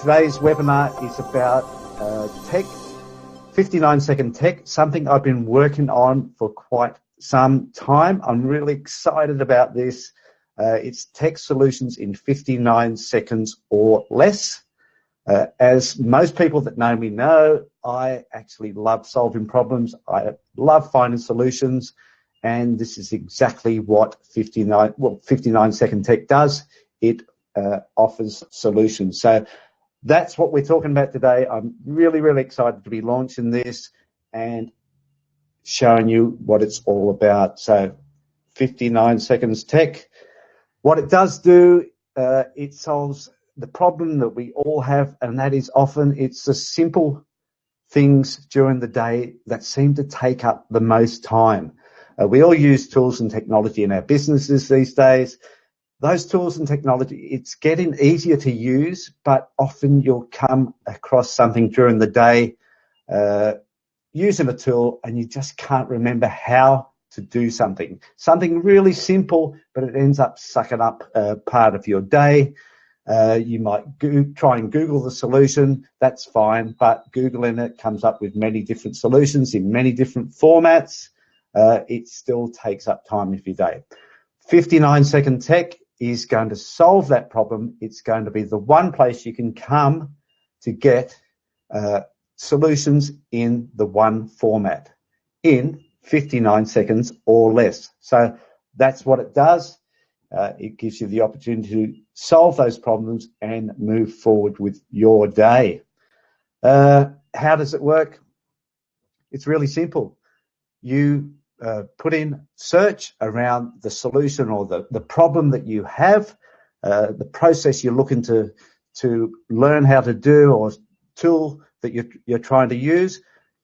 Today's webinar is about tech, 59-second tech, something I've been working on for quite some time. I'm really excited about this. It's tech solutions in 59 seconds or less. As most people that know me know, I actually love solving problems. I love finding solutions, and this is exactly what 59-second tech does. It offers solutions. So that's what we're talking about today. I'm really, really excited to be launching this and showing you what it's all about. So 59 seconds tech. What it does do, it solves the problem that we all have, and that is often it's the simple things during the day that seem to take up the most time. We all use tools and technology in our businesses these days. Those tools and technology, it's getting easier to use, but often you'll come across something during the day using a tool and you just can't remember how to do something. Something really simple, but it ends up sucking up part of your day. You might try and Google the solution, that's fine, but Googling it comes up with many different solutions in many different formats. It still takes up time of your day. 59-second tech is going to solve that problem. It's going to be the one place you can come to get solutions in the one format in 59 seconds or less. So that's what it does. It gives you the opportunity to solve those problems and move forward with your day. How does it work? It's really simple. You put in search around the solution or the problem that you have, the process you're looking to learn how to do, or tool that you're trying to use.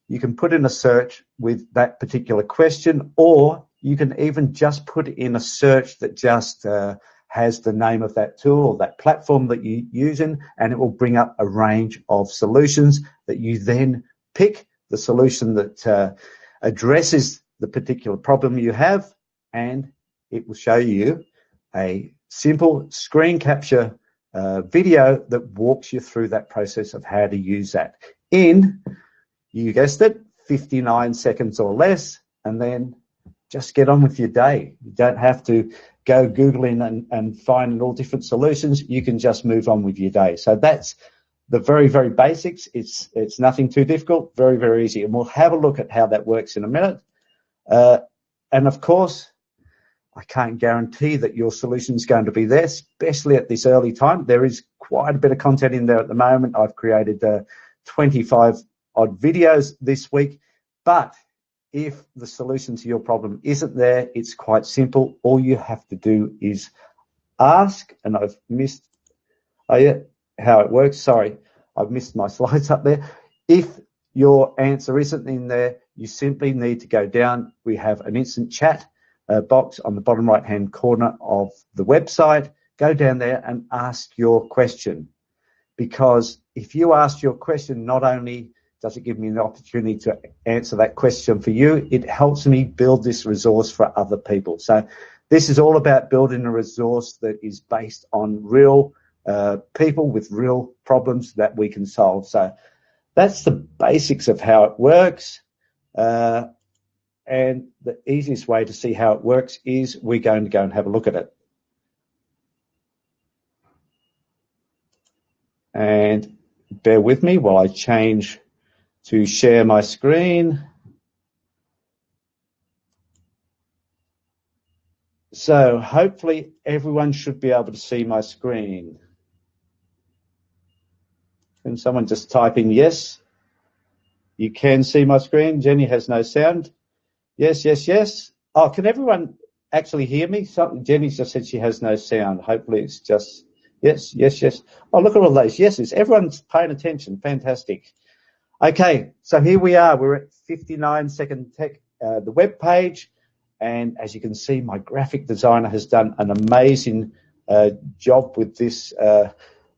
You can put in a search with that particular question, or you can even just put in a search that just has the name of that tool or that platform that you're using, and it will bring up a range of solutions that you then pick the solution that addresses the particular problem you have, and it will show you a simple screen capture video that walks you through that process of how to use that in, you guessed it, 59 seconds or less, and then just get on with your day. You don't have to go Googling and finding all different solutions. You can just move on with your day. So that's the very, very basics. It's nothing too difficult, very, very easy. And we'll have a look at how that works in a minute. And of course, I can't guarantee that your solution is going to be there, especially at this early time. There is quite a bit of content in there at the moment. I've created 25 odd videos this week, but if the solution to your problem isn't there, it's quite simple. All you have to do is ask, and I've missed how it works. Sorry, I've missed my slides up there. If your answer isn't in there, you simply need to go down. We have an instant chat box on the bottom right-hand corner of the website. Go down there and ask your question, because if you ask your question, not only does it give me an opportunity to answer that question for you, it helps me build this resource for other people. So this is all about building a resource that is based on real people with real problems that we can solve. So that's the basics of how it works. And the easiest way to see how it works is we're going to go and have a look at it. And bear with me while I change to share my screen. So hopefully everyone should be able to see my screen. Can someone just type in yes? You can see my screen. Jenny has no sound. Yes, yes, yes. Oh, can everyone actually hear me? Jenny just said she has no sound. Hopefully it's just yes, yes, yes. Oh, look at all those yeses. Everyone's paying attention. Fantastic. Okay, so here we are. We're at 59-second tech, the web page, and as you can see, my graphic designer has done an amazing job with this.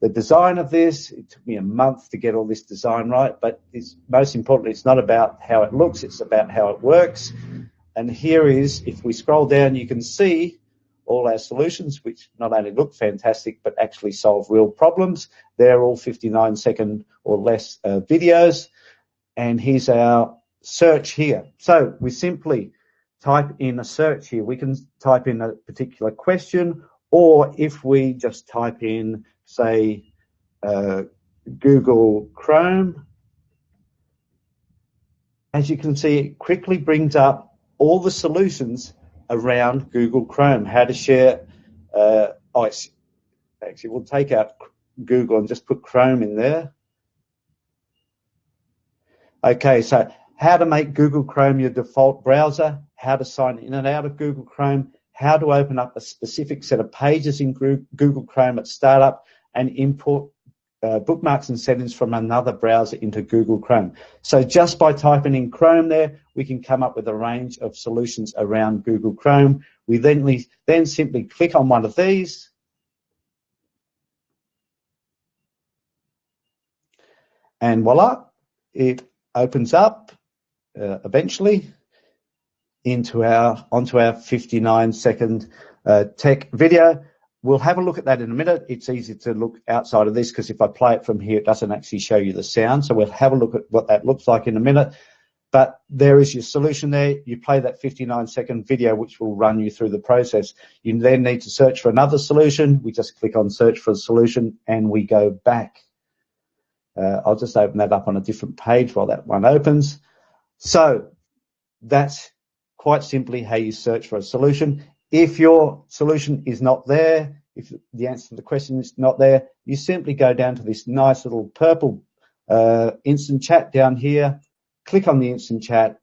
The design of this, it took me a month to get all this design right, but most importantly, it's not about how it looks, it's about how it works. And here is, if we scroll down, you can see all our solutions, which not only look fantastic, but actually solve real problems. They're all 59-second or less videos. And here's our search here. So we simply type in a search here. We can type in a particular question, or if we just type in, say, Google Chrome, as you can see, it quickly brings up all the solutions around Google Chrome. How to share, actually, we'll take out Google and just put Chrome in there. Okay, so how to make Google Chrome your default browser, how to sign in and out of Google Chrome, how to open up a specific set of pages in Google Chrome at startup, and import bookmarks and settings from another browser into Google Chrome. So just by typing in Chrome there, we can come up with a range of solutions around Google Chrome. We then simply click on one of these, and voila, it opens up eventually onto our 59-second tech video. We'll have a look at that in a minute. It's easy to look outside of this because if I play it from here, it doesn't actually show you the sound. So we'll have a look at what that looks like in a minute. But there is your solution there. You play that 59-second video, which will run you through the process. You then need to search for another solution. We just click on search for a solution and we go back. I'll just open that up on a different page while that one opens. So that's quite simply how you search for a solution. If your solution is not there, if the answer to the question is not there, you simply go down to this nice little purple instant chat down here, click on the instant chat,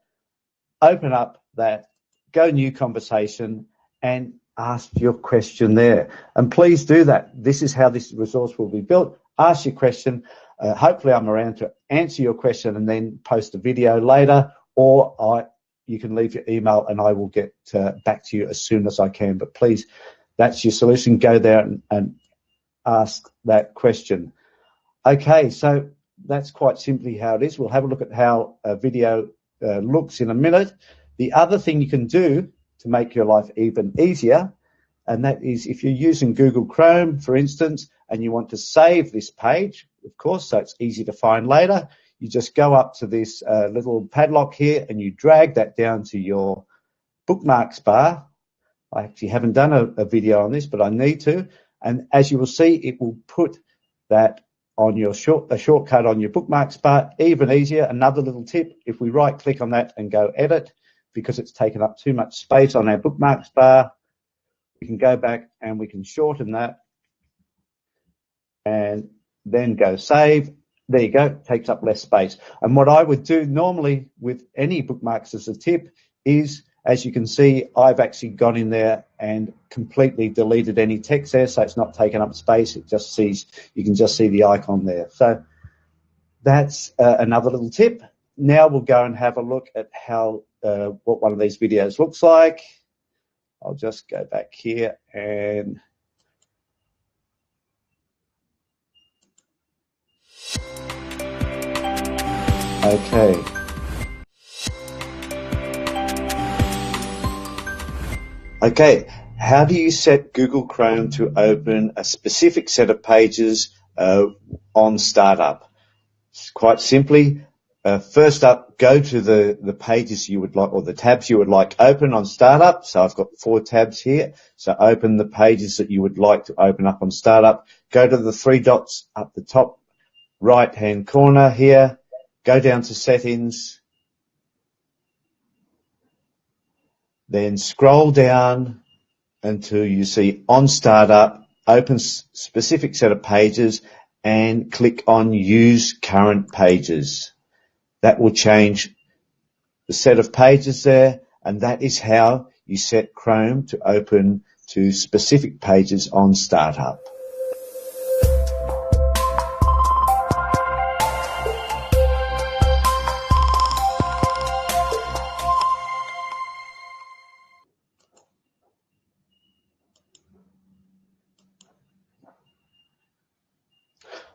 open up that Go New conversation and ask your question there. And please do that. This is how this resource will be built. Ask your question. Hopefully I'm around to answer your question and then post a video later, or you can leave your email and I will get back to you as soon as I can. But please, that's your solution. Go there and ask that question. Okay, so that's quite simply how it is. We'll have a look at how a video looks in a minute. The other thing you can do to make your life even easier, and that is if you're using Google Chrome, for instance, and you want to save this page, of course, so it's easy to find later, you just go up to this little padlock here and you drag that down to your bookmarks bar. I actually haven't done a video on this, but I need to. And as you will see, it will put that on your a shortcut on your bookmarks bar. Even easier, another little tip, if we right click on that and go edit, because it's taken up too much space on our bookmarks bar, we can go back and we can shorten that and then go save. There you go, takes up less space. And what I would do normally with any bookmarks as a tip is, as you can see, I've actually gone in there and completely deleted any text there, so it's not taking up space. It just sees, you can just see the icon there. So that's another little tip. Now we'll go and have a look at how what one of these videos looks like. I'll just go back here and okay. Okay, how do you set Google Chrome to open a specific set of pages on startup? Quite simply, first up, go to the pages you would like, or the tabs you would like open on startup. So I've got 4 tabs here. So open the pages that you would like to open up on startup. Go to the 3 dots up the top right-hand corner here. Go down to settings. Then scroll down until you see on startup, open specific set of pages, and click on use current pages. That will change the set of pages there, and that is how you set Chrome to open to specific pages on startup.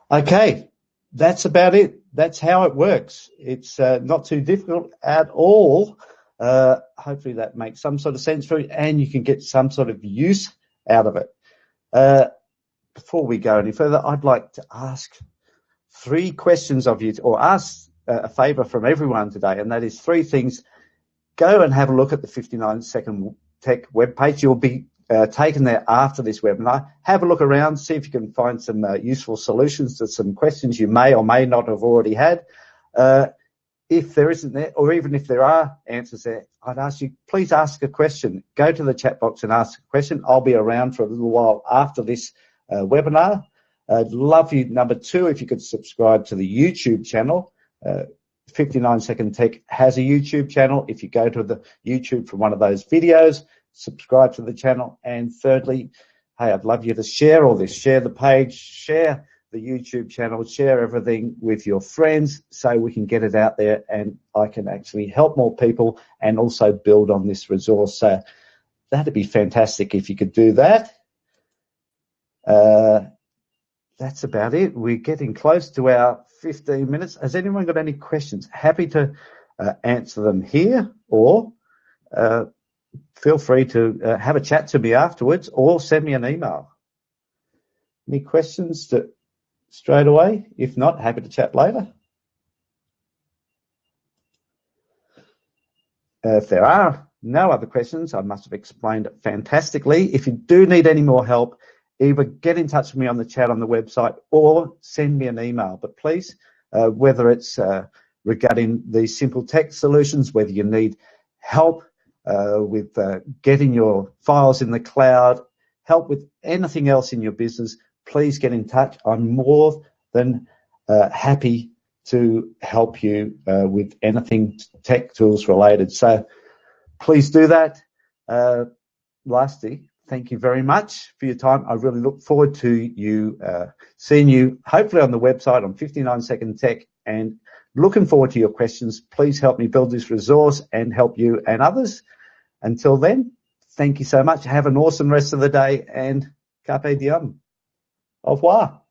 Okay, that's about it. That's how it works. It's not too difficult at all. Hopefully that makes some sort of sense for you, and you can get some sort of use out of it. Before we go any further, I'd like to ask 3 questions of you, or ask a favour from everyone today, and that is 3 things. Go and have a look at the 59 Second Tech webpage. You'll be taken there after this webinar. Have a look around, see if you can find some useful solutions to some questions you may or may not have already had. If there isn't there, or even if there are answers there, I'd ask you, please ask a question. Go to the chat box and ask a question. I'll be around for a little while after this webinar. I'd love you, number 2, if you could subscribe to the YouTube channel. 59 Second Tech has a YouTube channel. If you go to the YouTube for one of those videos, subscribe to the channel. And thirdly, hey, I'd love you to share all this. Share the page, share the YouTube channel, share everything with your friends so we can get it out there and I can actually help more people and also build on this resource. So that'd be fantastic if you could do that. That's about it. We're getting close to our 15 minutes. Has anyone got any questions? Happy to answer them here, or feel free to have a chat to me afterwards or send me an email. Any questions straight away? If not, happy to chat later. If there are no other questions, I must have explained it fantastically. If you do need any more help, either get in touch with me on the chat on the website or send me an email. But please, whether it's regarding these simple tech solutions, whether you need help with getting your files in the cloud, help with anything else in your business, please get in touch. I'm more than happy to help you with anything tech tools related. So please do that. Lastly, thank you very much for your time. I really look forward to you seeing you hopefully on the website on 59 Second Tech, and looking forward to your questions. Please help me build this resource and help you and others. Until then, thank you so much. Have an awesome rest of the day and carpe diem. Au revoir.